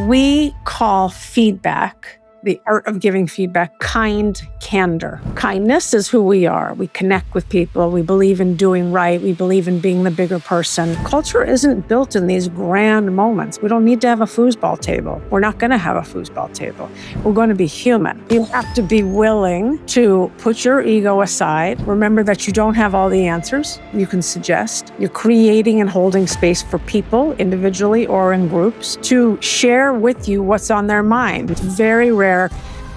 We call feedback, the art of giving feedback, kind candor. Kindness is who we are. We connect with people. We believe in doing right. We believe in being the bigger person. Culture isn't built in these grand moments. We don't need to have a foosball table. We're not going to have a foosball table. We're going to be human. You have to be willing to put your ego aside. Remember that you don't have all the answers. You can suggest. You're creating and holding space for people, individually or in groups, to share with you what's on their mind. It's very rare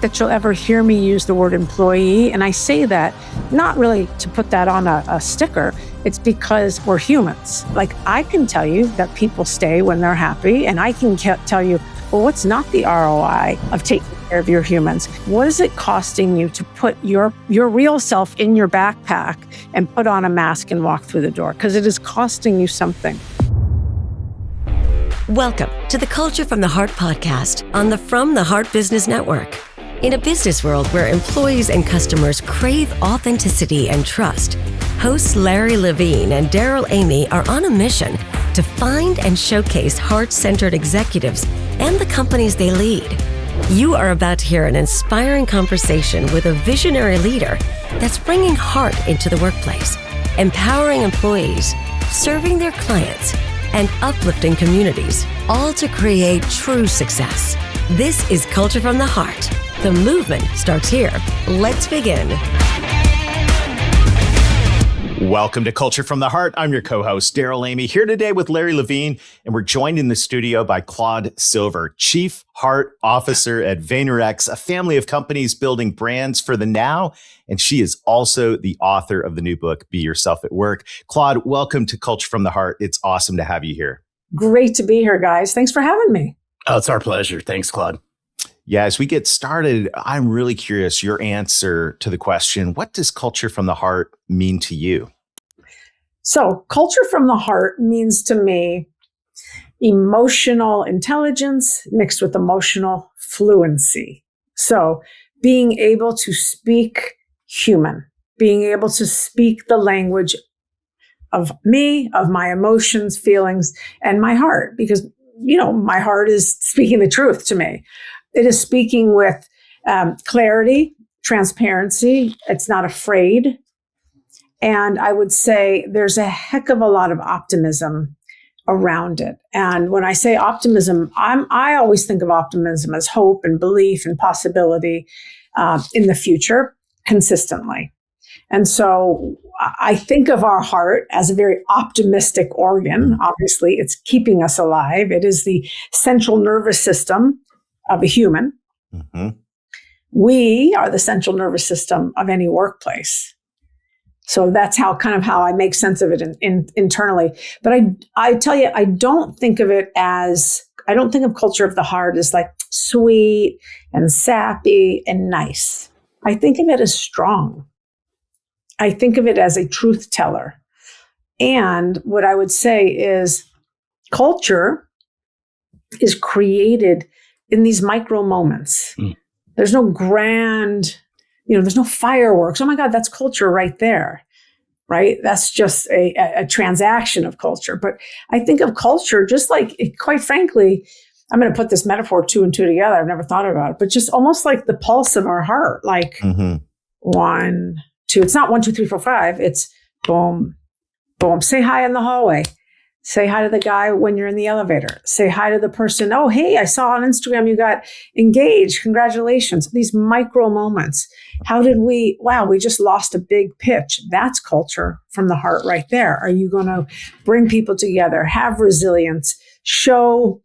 that you'll ever hear me use the word employee. And I say that not really to put that on a sticker. It's because we're humans. Like, I can tell you that people stay when they're happy, and I can tell you, well, what's not the ROI of taking care of your humans? What is it costing you to put your real self in your backpack and put on a mask and walk through the door? Because it is costing you something. Welcome to the Culture from the Heart podcast on the From the Heart Business Network. In a business world where employees and customers crave authenticity and trust, hosts Larry Levine and Darrell are on a mission to find and showcase heart-centered executives and the companies they lead. You are about to hear an inspiring conversation with a visionary leader that's bringing heart into the workplace, empowering employees, serving their clients, and uplifting communities, all to create true success. This is Culture from the Heart. The movement starts here. Let's begin. Welcome to Culture from the Heart. I'm your co-host, Darrell, here today with Larry Levine, and we're joined in the studio by Claude Silver, Chief Heart Officer at VaynerX, a family of companies building brands for the now. And she is also the author of the new book, Be Yourself at Work. Claude, welcome to Culture from the Heart. It's awesome to have you here. Great to be here, guys. Thanks for having me. Oh, it's our pleasure. Thanks, Claude. Yeah, as we get started, I'm really curious your answer to the question, what does Culture from the Heart mean to you? So, culture from the heart means to me emotional intelligence mixed with emotional fluency. So, being able to speak human, being able to speak the language of me, of my emotions, feelings, and my heart, because, my heart is speaking the truth to me. It is speaking with clarity, transparency. It's not afraid. And I would say there's a heck of a lot of optimism around it. And when I say optimism, I always think of optimism as hope and belief and possibility in the future consistently. And so I think of our heart as a very optimistic organ. Obviously, it's keeping us alive. It is the central nervous system of a human. Mm-hmm. We are the central nervous system of any workplace. So that's how I make sense of it internally. But I tell you, I don't think of culture of the heart as like sweet and sappy and nice. I think of it as strong. I think of it as a truth teller. And what I would say is culture is created in these micro moments. There's no grand, there's no fireworks. Oh my God, that's culture right there, right? That's just a transaction of culture. But I think of culture just like, quite frankly, I'm going to put this metaphor 2 and 2 together. I've never thought about it, but just almost like the pulse of our heart, like 1, 2. It's not 1, 2, 3, 4, 5. It's boom, boom. Say hi in the hallway. Say hi to the guy when you're in the elevator. Say hi to the person. Oh, hey, I saw on Instagram you got engaged. Congratulations. These micro moments. We just lost a big pitch. That's culture from the heart right there. Are you going to bring people together, have resilience, show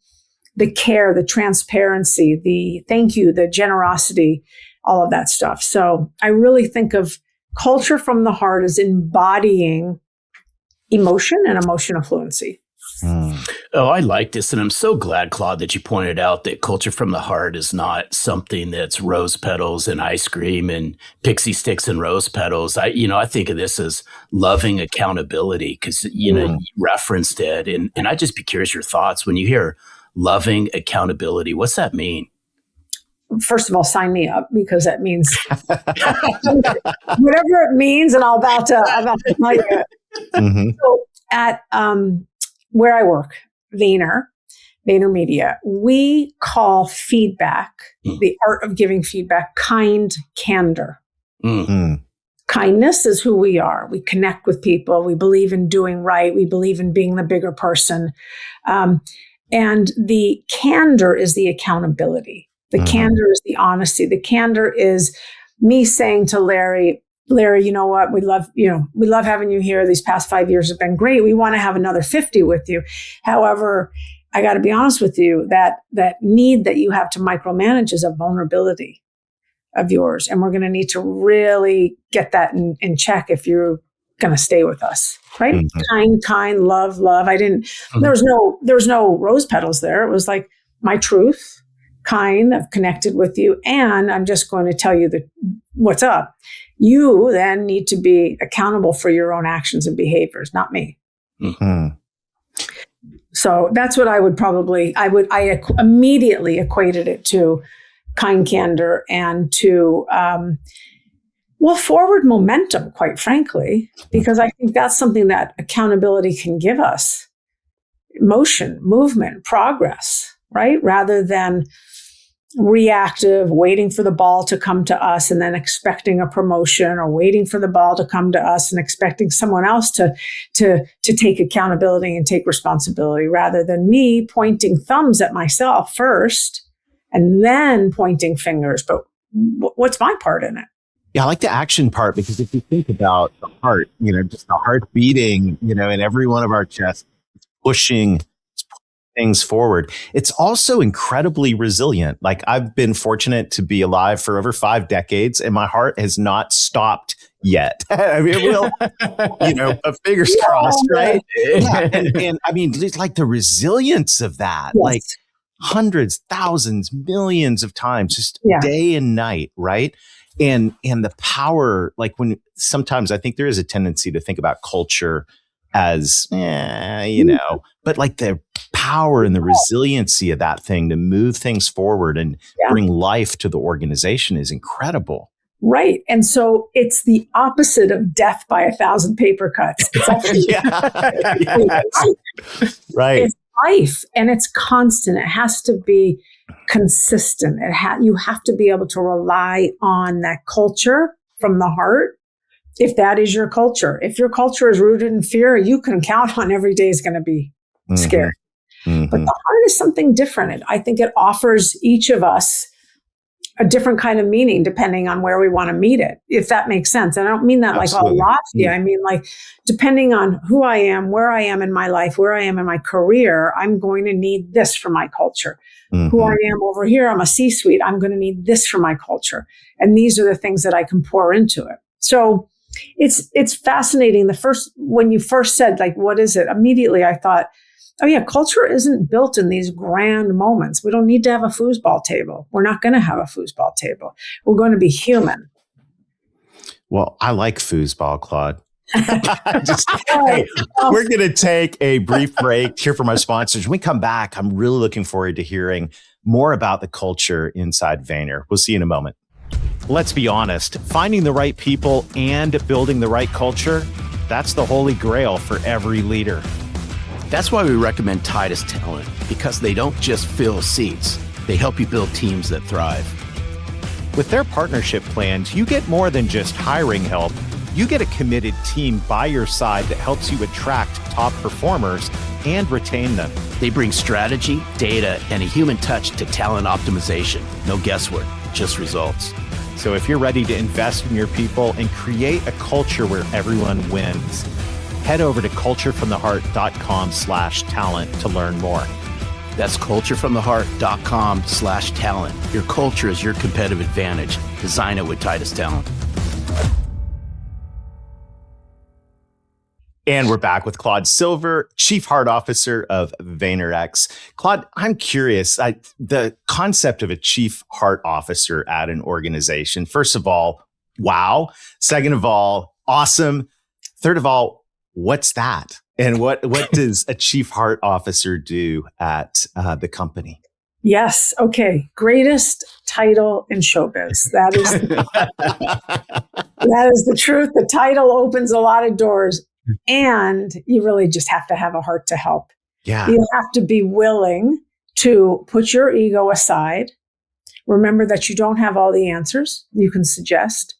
the care, the transparency, the thank you, the generosity, all of that stuff. So I really think of culture from the heart as embodying emotion and emotional fluency. Oh, I like this. And I'm so glad, Claude, that you pointed out that culture from the heart is not something that's rose petals and ice cream and pixie sticks and rose petals. I think of this as loving accountability because, you referenced it. And I'd just be curious your thoughts when you hear loving accountability. What's that mean? First of all, sign me up because that means whatever it means. And I'm about to tell you. Mm-hmm. So at where I work, Vayner VaynerMedia, we call feedback, the art of giving feedback, kind candor. Kindness is who we are. We connect with people. We believe in doing right. We believe in being the bigger person. And the candor is the accountability. The candor is the honesty. The candor is me saying to Larry, you know what? We love having you here. These past 5 years have been great. We want to have another 50 with you. However, I got to be honest with you, that need that you have to micromanage is a vulnerability of yours. And we're going to need to really get that in check if you're going to stay with us, right? Kind, love. There was no rose petals there. It was like my truth, kind, I've connected with you. And I'm just going to tell you what's up. You then need to be accountable for your own actions and behaviors, not me. So that's what I immediately equated it to kind candor and to, forward momentum, quite frankly, because I think that's something that accountability can give us. Motion, movement, progress, right? Rather than reactive, waiting for the ball to come to us and then expecting a promotion, or waiting for the ball to come to us and expecting someone else to take accountability and take responsibility, rather than me pointing thumbs at myself first and then pointing fingers. But what's my part in it? Yeah, I like the action part, because if you think about the heart, just the heart beating, in every one of our chests, it's pushing things forward. It's also incredibly resilient. Like, I've been fortunate to be alive for over 5 decades, and my heart has not stopped yet. I mean, it will, fingers crossed, right? Yeah. And I mean, it's like the resilience of that, like hundreds, thousands, millions of times, just day and night, right? And the power, like, when sometimes I think there is a tendency to think about culture as, but like the power and the resiliency of that thing to move things forward and bring life to the organization is incredible. Right. And so it's the opposite of death by 1,000 paper cuts. It's actually right. It's life, and it's constant. It has to be consistent. You have to be able to rely on that culture from the heart. If that is your culture, if your culture is rooted in fear, you can count on every day is going to be scary. But the heart is something different. I think it offers each of us a different kind of meaning depending on where we want to meet it, if that makes sense. And I don't mean that Absolutely. Like all lofty. I mean, like, depending on who I am, where I am in my life, where I am in my career, I'm going to need this for my culture. Who I am over here, I'm a C-suite. I'm going to need this for my culture. And these are the things that I can pour into it. So it's fascinating. When you first said, like, what is it? Immediately I thought, oh yeah, culture isn't built in these grand moments. We don't need to have a foosball table. We're not going to have a foosball table. We're going to be human. Well, I like foosball, Claude. We're going to take a brief break here from our sponsors. When we come back, I'm really looking forward to hearing more about the culture inside Vayner. We'll see you in a moment. Let's be honest, finding the right people and building the right culture, that's the holy grail for every leader. That's why we recommend Titus Talent, because they don't just fill seats. They help you build teams that thrive. With their partnership plans, you get more than just hiring help. You get a committed team by your side that helps you attract top performers and retain them. They bring strategy, data, and a human touch to talent optimization. No guesswork, just results. So if you're ready to invest in your people and create a culture where everyone wins, head over to culturefromtheheart.com/talent to learn more. That's culturefromtheheart.com/talent. Your culture is your competitive advantage. Design it with Titus Talent. And we're back with Claude Silver, Chief Heart Officer of VaynerX. Claude, I'm curious, the concept of a Chief Heart Officer at an organization, first of all, wow. Second of all, awesome. Third of all, what's that? And what does a Chief Heart Officer do at the company? Yes. Okay. Greatest title in showbiz. That is the truth. The title opens a lot of doors. And you really just have to have a heart to help. Yeah. You have to be willing to put your ego aside. Remember that you don't have all the answers. You can suggest.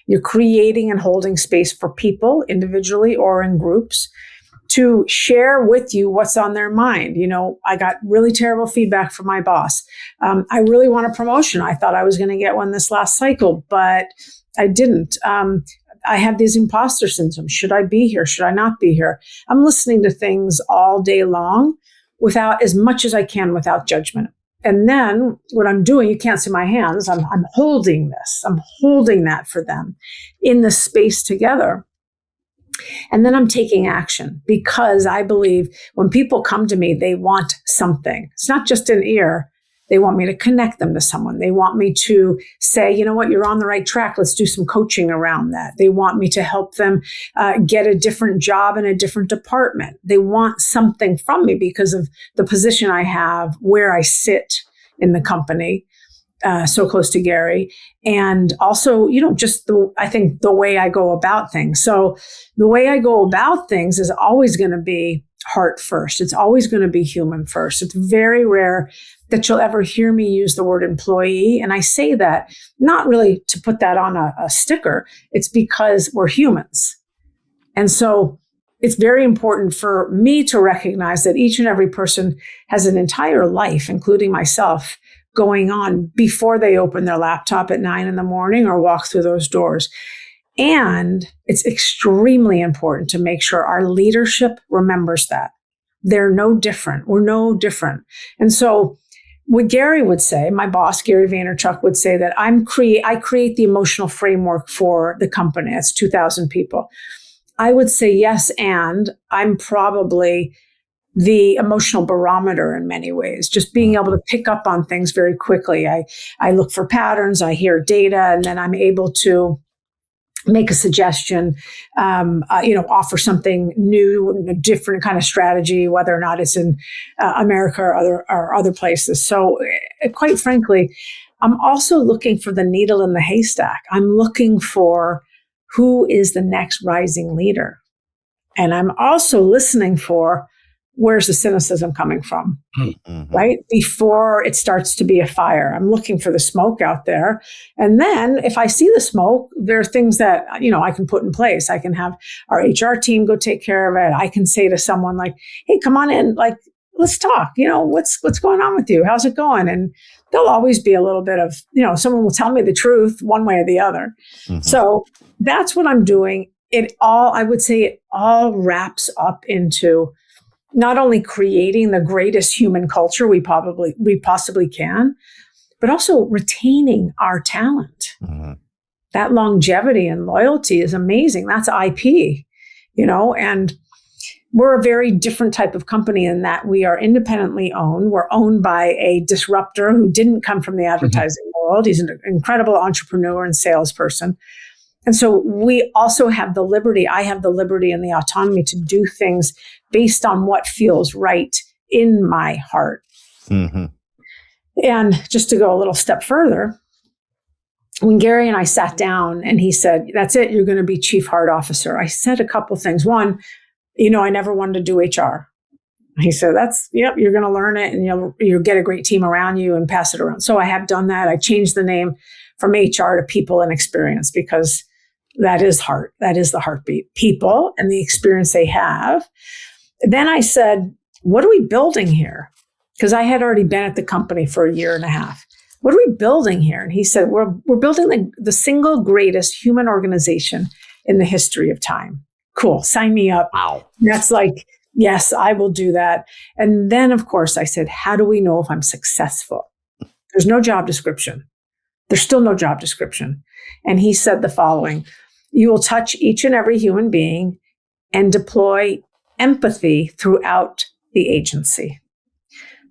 You're creating and holding space for people individually or in groups to share with you what's on their mind. I got really terrible feedback from my boss. I really want a promotion. I thought I was going to get one this last cycle, but I didn't. I have these imposter syndrome. Should I be here? Should I not be here? I'm listening to things all day long without as much as I can without judgment. And then what I'm doing, you can't see my hands. I'm holding this. I'm holding that for them in the space together. And then I'm taking action because I believe when people come to me, they want something. It's not just an ear. They want me to connect them to someone. They want me to say, you know what, you're on the right track. Let's do some coaching around that. They want me to help them get a different job in a different department. They want something from me because of the position I have, where I sit in the company. So close to Gary. And also, I think the way I go about things. So the way I go about things is always going to be heart first. It's always going to be human first. It's very rare that you'll ever hear me use the word employee. And I say that not really to put that on a sticker. It's because we're humans. And so it's very important for me to recognize that each and every person has an entire life, including myself, going on before they open their laptop at 9 a.m. or walk through those doors. And it's extremely important to make sure our leadership remembers that. They're no different. We're no different. And so what Gary would say, my boss, Gary Vaynerchuk, would say that I create the emotional framework for the company. It's 2,000 people. I would say yes, and I'm probably the emotional barometer in many ways, just being able to pick up on things very quickly. I look for patterns, I hear data, and then I'm able to make a suggestion, offer something new, a different kind of strategy, whether or not it's in America or other places. So quite frankly, I'm also looking for the needle in the haystack. I'm looking for who is the next rising leader. And I'm also listening for where's the cynicism coming from, right? Before it starts to be a fire. I'm looking for the smoke out there. And then if I see the smoke, there are things that, I can put in place. I can have our HR team go take care of it. I can say to someone like, hey, come on in, let's talk. What's going on with you? How's it going? And there'll always be a little bit of, someone will tell me the truth one way or the other. So that's what I'm doing. I would say it all wraps up into not only creating the greatest human culture we possibly can, but also retaining our talent. That longevity and loyalty is amazing. That's IP, and we're a very different type of company in that we are independently owned. We're owned by a disruptor who didn't come from the advertising world. He's an incredible entrepreneur and salesperson. And so we also have the liberty, I have the liberty and the autonomy to do things based on what feels right in my heart. And just to go a little step further, when Gary and I sat down and he said, that's it, you're going to be chief heart officer. I said a couple things. One, I never wanted to do HR. He said, you're going to learn it and you'll get a great team around you and pass it around. So I have done that. I changed the name from HR to people and experience because that is heart. That is the heartbeat. People and the experience they have. Then I said, what are we building here? Because I had already been at the company for a year and a half. What are we building here? And he said, we're building the single greatest human organization in the history of time. Cool. Sign me up. Wow. That's like, yes, I will do that. And then, of course, I said, how do we know if I'm successful? There's no job description. There's still no job description. And he said the following, you will touch each and every human being and deploy empathy throughout the agency.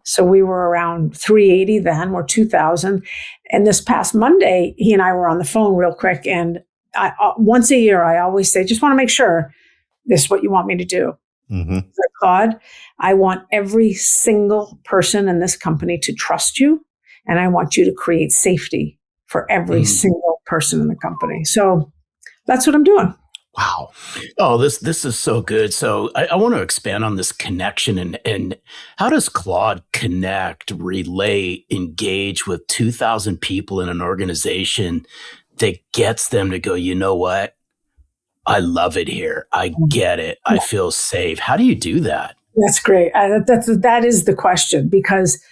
So we were around 380 then, we're 2,000. And this past Monday, he and I were on the phone real quick. And once a year, I always say, just want to make sure this is what you want me to do. So, Claude, I want every single person in this company to trust you. And I want you to create safety for every single person in the company. So that's what I'm doing. Wow. Oh, this is so good. So I want to expand on this connection and how does Claude connect, relate, engage with 2,000 people in an organization that gets them to go, you know what? I love it here. I get it. I feel safe. How do you do that? That's great. That is the question, because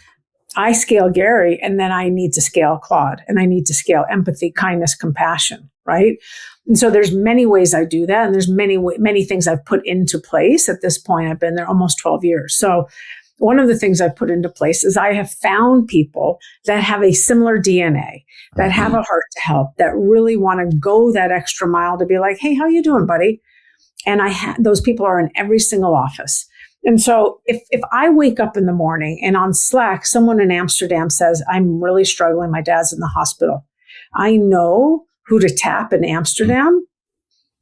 I scale Gary and then I need to scale Claude, and I need to scale empathy, kindness, compassion, right? And so there's many ways I do that. And there's many things I've put into place at this point. I've been there almost 12 years. So one of the things I've put into place is I have found people that have a similar DNA, that have a heart to help, that really want to go that extra mile to be like, hey, how you doing, buddy? And those people are in every single office. And so if I wake up in the morning and on Slack, someone in Amsterdam says, I'm really struggling, my dad's in the hospital, I know who to tap in Amsterdam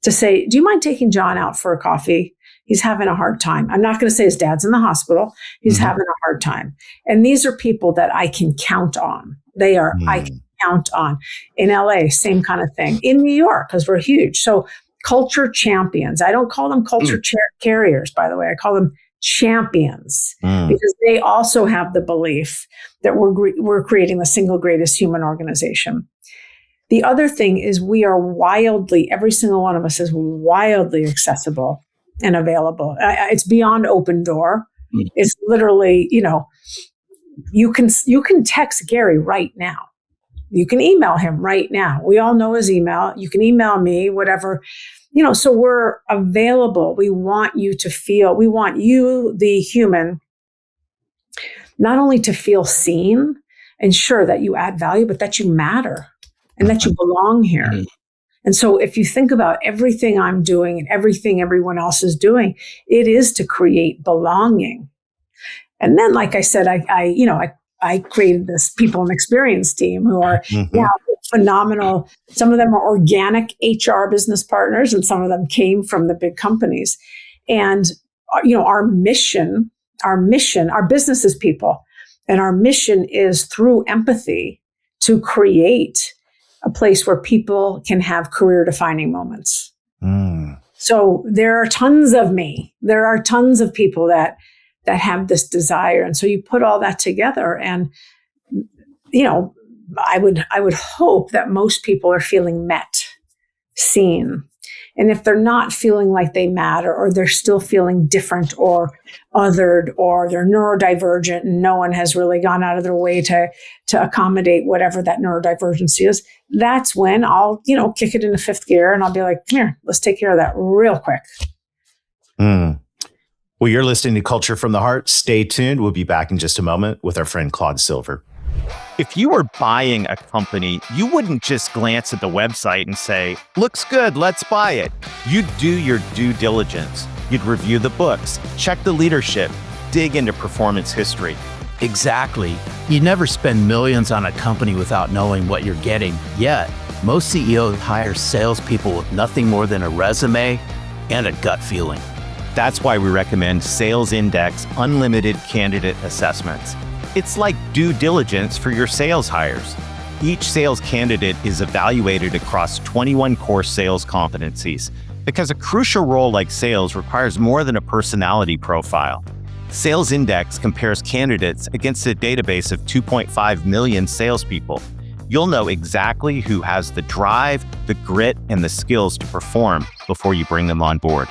to say, do you mind taking John out for a coffee? He's having a hard time. I'm not going to say his dad's in the hospital. He's having a hard time. And these are people that I can count on. I can count on. In LA, same kind of thing. In New York, because we're huge. So culture champions. I don't call them culture carriers, by the way. I call them champions, because they also have the belief that we're creating the single greatest human organization. The other thing is every single one of us is wildly accessible and available. It's beyond open door. It's literally, you can text Gary right now. You can email him right now. We all know his email. You can email me, whatever, so we're available. We want you, the human, not only to feel seen and sure that you add value, but that you matter and that you belong here. And so if you think about everything I'm doing and everything everyone else is doing, it is to create belonging. And then, like I said, I created this people and experience team who are phenomenal. Some of them are organic HR business partners, and some of them came from the big companies. And, our mission, our business is people. And our mission is through empathy to create a place where people can have career defining moments. So there are tons of me. There are tons of people that have this desire. And so you put all that together and, I would hope that most people are feeling met, seen. And if they're not feeling like they matter, or they're still feeling different or othered, or they're neurodivergent and no one has really gone out of their way to accommodate whatever that neurodivergency is, that's when I'll, kick it into fifth gear and I'll be like, come here, let's take care of that real quick. Well, you're listening to Culture from the Heart. Stay tuned. We'll be back in just a moment with our friend Claude Silver. If you were buying a company, you wouldn't just glance at the website and say, looks good, let's buy it. You'd do your due diligence. You'd review the books, check the leadership, dig into performance history. Exactly. You never spend millions on a company without knowing what you're getting. Yet, most CEOs hire salespeople with nothing more than a resume and a gut feeling. That's why we recommend Sales Index Unlimited Candidate Assessments. It's like due diligence for your sales hires. Each sales candidate is evaluated across 21 core sales competencies, because a crucial role like sales requires more than a personality profile. Sales Index compares candidates against a database of 2.5 million salespeople. You'll know exactly who has the drive, the grit, and the skills to perform before you bring them on board.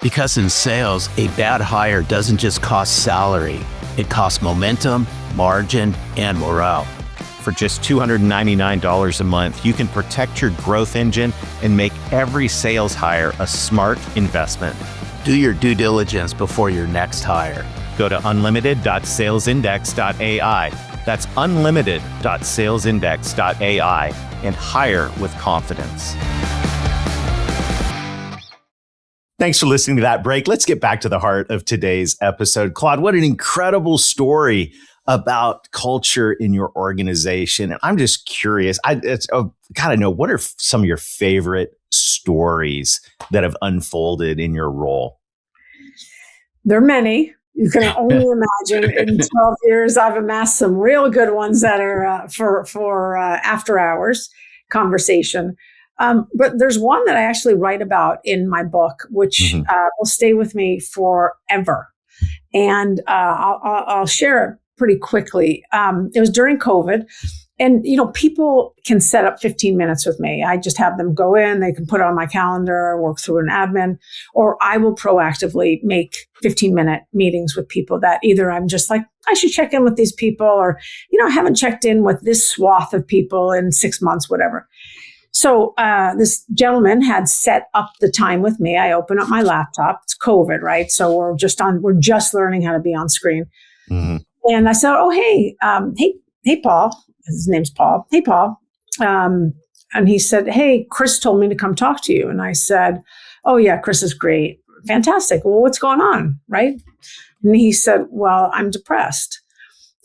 Because in sales, a bad hire doesn't just cost salary. It costs momentum, margin, and morale. For just $299 a month, you can protect your growth engine and make every sales hire a smart investment. Do your due diligence before your next hire. Go to unlimited.salesindex.ai. That's unlimited.salesindex.ai and hire with confidence. Thanks for listening to that break. Let's get back to the heart of today's episode. Claude, what an incredible story about culture in your organization. And I'm just curious, I gotta know, what are some of your favorite stories that have unfolded in your role? There are many. You can only imagine. In 12 years, I've amassed some real good ones that are for after hours conversation. But there's one that I actually write about in my book, which will stay with me forever. And I'll share it pretty quickly. It was during COVID. And, people can set up 15 minutes with me. I just have them go in, they can put it on my calendar, work through an admin, or I will proactively make 15-minute meetings with people that either I'm just like, I should check in with these people, or, I haven't checked in with this swath of people in 6 months, whatever. So this gentleman had set up the time with me. I open up my laptop. It's COVID, right? So we're just learning how to be on screen. And I said, oh, hey, Paul. His name's Paul. Hey, Paul. And he said, hey, Chris told me to come talk to you. And I said, oh, yeah, Chris is great. Fantastic. Well, what's going on? Right. And he said, well, I'm depressed.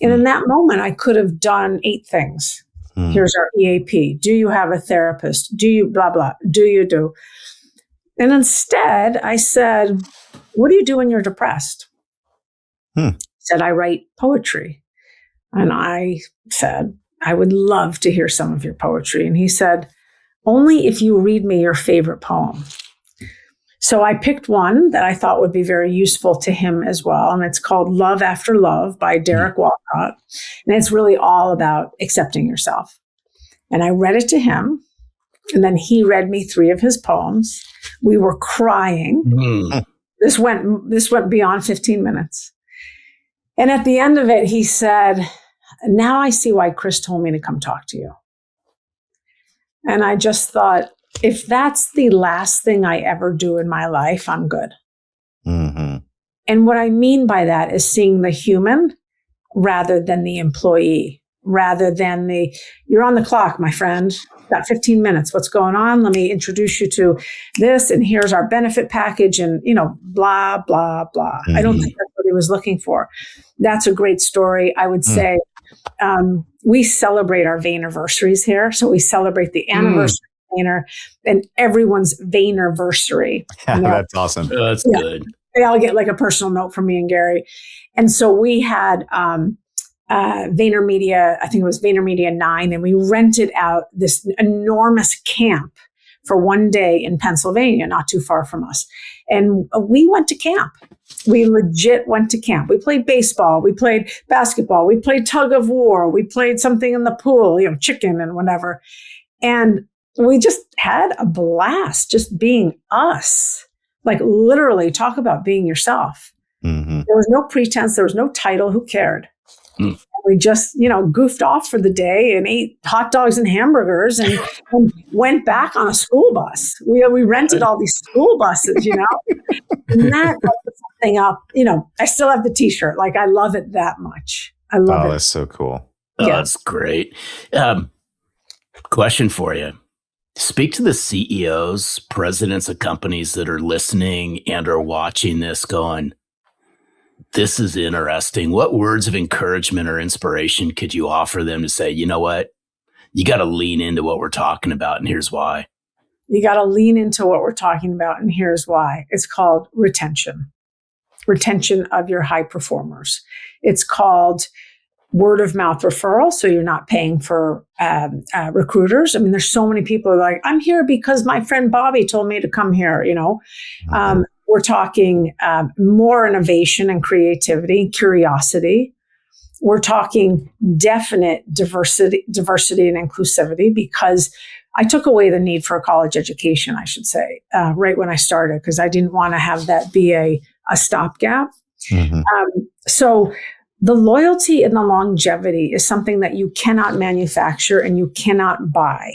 And in that moment, I could have done 8 things. Here's our EAP. Do you have a therapist? Do you blah, blah? Do you do? And instead, I said, what do you do when you're depressed? He said, I write poetry. And I said, I would love to hear some of your poetry. And he said, only if you read me your favorite poem. So I picked one that I thought would be very useful to him as well. And it's called Love After Love by Darrell. And it's really all about accepting yourself. And I read it to him. And then he read me 3 of his poems. We were crying. This went beyond 15 minutes. And at the end of it, he said, now I see why Chris told me to come talk to you. And I just thought, if that's the last thing I ever do in my life, I'm good. And what I mean by that is seeing the human rather than the employee, rather than you're on the clock, my friend. Got 15 minutes. What's going on? Let me introduce you to this. And here's our benefit package and, blah, blah, blah. I don't think that's what he was looking for. That's a great story. I would say we celebrate our Vaynerversaries here. So we celebrate the anniversary of Vayner and everyone's Vaynerversary. Yeah, that's awesome. That's good. They all get like a personal note from me and Gary. And so we had VaynerMedia, I think it was VaynerMedia 9, and we rented out this enormous camp for one day in Pennsylvania, not too far from us. And we went to camp. We legit went to camp. We played baseball. We played basketball. We played tug of war. We played something in the pool, chicken and whatever. And we just had a blast just being us. Like literally talk about being yourself. There was no pretense. There was no title. Who cared? We just, goofed off for the day and ate hot dogs and hamburgers and went back on a school bus. We rented all these school buses, and that opened something up. I still have the T-shirt. Like I love it that much. I love it. Oh, that's so cool. Oh, yeah. That's great. Question for you. Speak to the CEOs, presidents of companies that are listening and are watching this going, this is interesting. What words of encouragement or inspiration could you offer them to say, you know what? You got to lean into what we're talking about, and here's why. You got to lean into what we're talking about, and here's why. It's called retention of your high performers. It's called word of mouth referral. So you're not paying for recruiters. I mean, there's so many people who are like, I'm here because my friend Bobby told me to come here, We're talking more innovation and creativity, curiosity. We're talking definite diversity and inclusivity, because I took away the need for a college education, I should say, right when I started, because I didn't want to have that be a stopgap. So the loyalty and the longevity is something that you cannot manufacture and you cannot buy.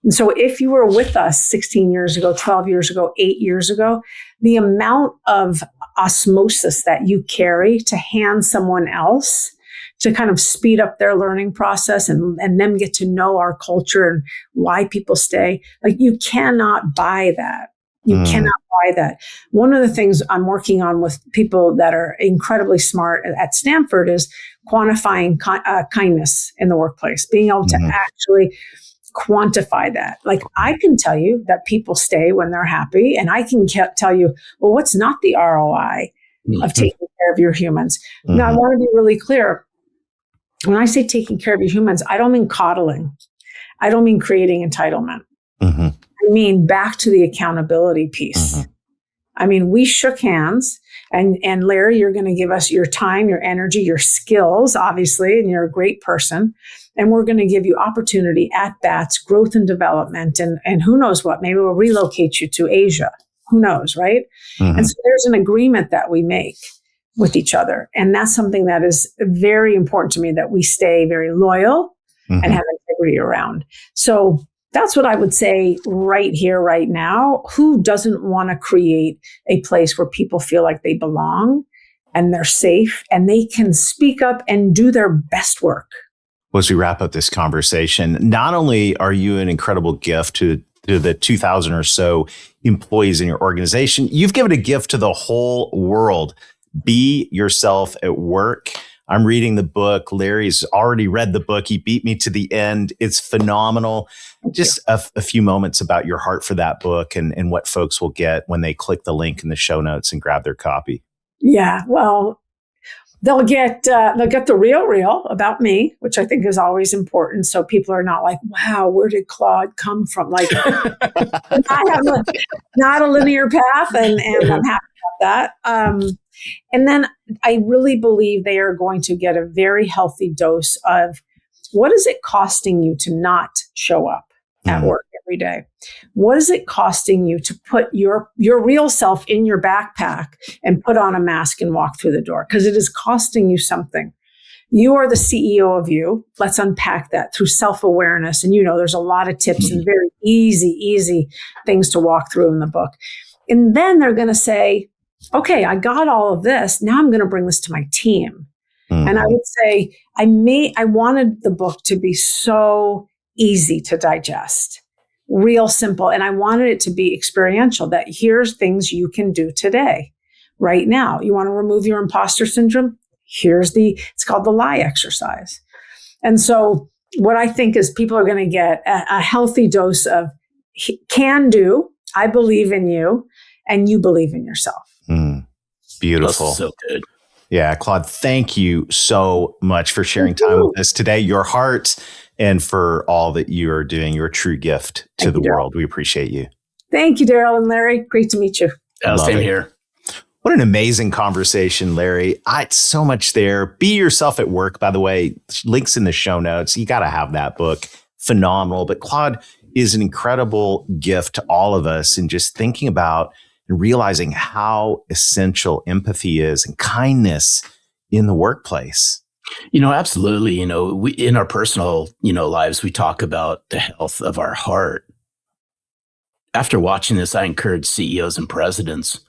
And so if you were with us 16 years ago, 12 years ago, 8 years ago, the amount of osmosis that you carry to hand someone else to kind of speed up their learning process and them get to know our culture and why people stay, like you cannot buy that. You cannot buy that. One of the things I'm working on with people that are incredibly smart at Stanford is quantifying kindness in the workplace, being able to actually quantify that. Like I can tell you that people stay when they're happy, and I can tell you, well, what's not the ROI of taking care of your humans? Now, I want to be really clear. When I say taking care of your humans, I don't mean coddling. I don't mean creating entitlement. Mm-hmm. I mean, back to the accountability piece. Mm-hmm. I mean, we shook hands, and Larry, you're going to give us your time, your energy, your skills, obviously, and you're a great person. And we're going to give you opportunity, at bats, growth and development, and who knows what, maybe we'll relocate you to Asia. Who knows, right? Mm-hmm. And so there's an agreement that we make with each other. And that's something that is very important to me, that we stay very loyal Mm-hmm. and have integrity around. So that's what I would say right here, right now. Who doesn't want to create a place where people feel like they belong and they're safe and they can speak up and do their best work? Well, as we wrap up this conversation, not only are you an incredible gift to the 2,000 or so employees in your organization, you've given a gift to the whole world. Be yourself at work. I'm reading the book. Larry's already read the book. He beat me to the end. It's phenomenal. Just a few moments about your heart for that book and what folks will get when they click the link in the show notes and grab their copy. Yeah, well, they'll get the real about me, which I think is always important. So people are not like, wow, where did Claude come from? Like, I have not a linear path, and I'm happy about that. And then I really believe they are going to get a very healthy dose of what is it costing you to not show up at work every day? What is it costing you to put your real self in your backpack and put on a mask and walk through the door? Because it is costing you something. You are the CEO of you. Let's unpack that through self-awareness. And there's a lot of tips and very easy things to walk through in the book. And then they're going to say, okay, I got all of this. Now I'm going to bring this to my team. Mm-hmm. And I would say I wanted the book to be so easy to digest, real simple. And I wanted it to be experiential, that here's things you can do today, right now. You want to remove your imposter syndrome? It's called the lie exercise. And so what I think is people are going to get a healthy dose of can do, I believe in you, and you believe in yourself. Beautiful. That's so good. Yeah, Claude, thank you so much for sharing time with us today, your heart, and for all that you are doing. You're a true gift to the world. We appreciate you. Thank you, Darrell and Larry. Great to meet you. Same here. What an amazing conversation, Larry. It's so much there. Be yourself at work, by the way. Links in the show notes. You got to have that book. Phenomenal. But Claude is an incredible gift to all of us. And just thinking about and realizing how essential empathy is and kindness in the workplace. Absolutely. We, in our personal, lives, we talk about the health of our heart. After watching this, I encourage CEOs and presidents,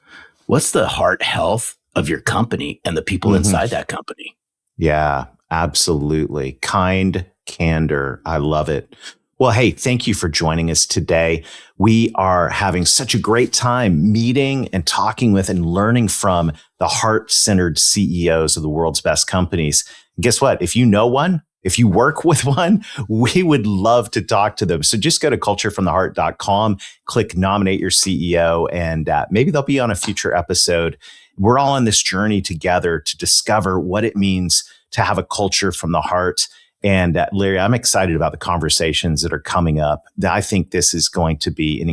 what's the heart health of your company and the people inside that company? Yeah, absolutely. Kind candor. I love it. Well, hey, thank you for joining us today. We are having such a great time meeting and talking with and learning from the heart-centered CEOs of the world's best companies. And guess what? If you know one, if you work with one, we would love to talk to them. So just go to culturefromtheheart.com, click nominate your CEO, and maybe they'll be on a future episode. We're all on this journey together to discover what it means to have a culture from the heart. And Larry, I'm excited about the conversations that are coming up. I think this is going to be it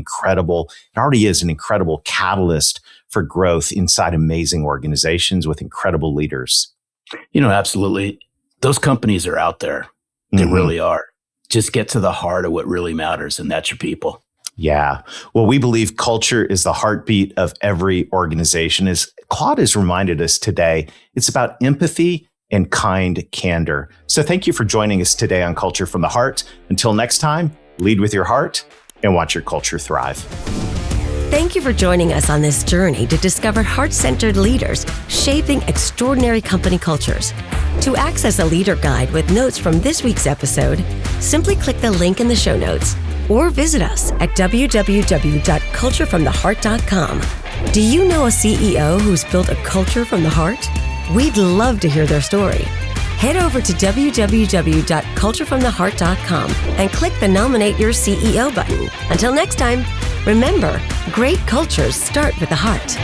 already is an incredible catalyst for growth inside amazing organizations with incredible leaders. Absolutely. Those companies are out there. They really are. Just get to the heart of what really matters, and that's your people. Yeah. Well, we believe culture is the heartbeat of every organization. As Claude has reminded us today, it's about empathy and kind candor. So thank you for joining us today on Culture from the Heart. Until next time, lead with your heart and watch your culture thrive. Thank you for joining us on this journey to discover heart-centered leaders shaping extraordinary company cultures. To access a leader guide with notes from this week's episode, simply click the link in the show notes or visit us at www.culturefromtheheart.com. Do you know a CEO who's built a culture from the heart? We'd love to hear their story. Head over to www.culturefromtheheart.com and click the Nominate Your CEO button. Until next time, remember, great cultures start with the heart.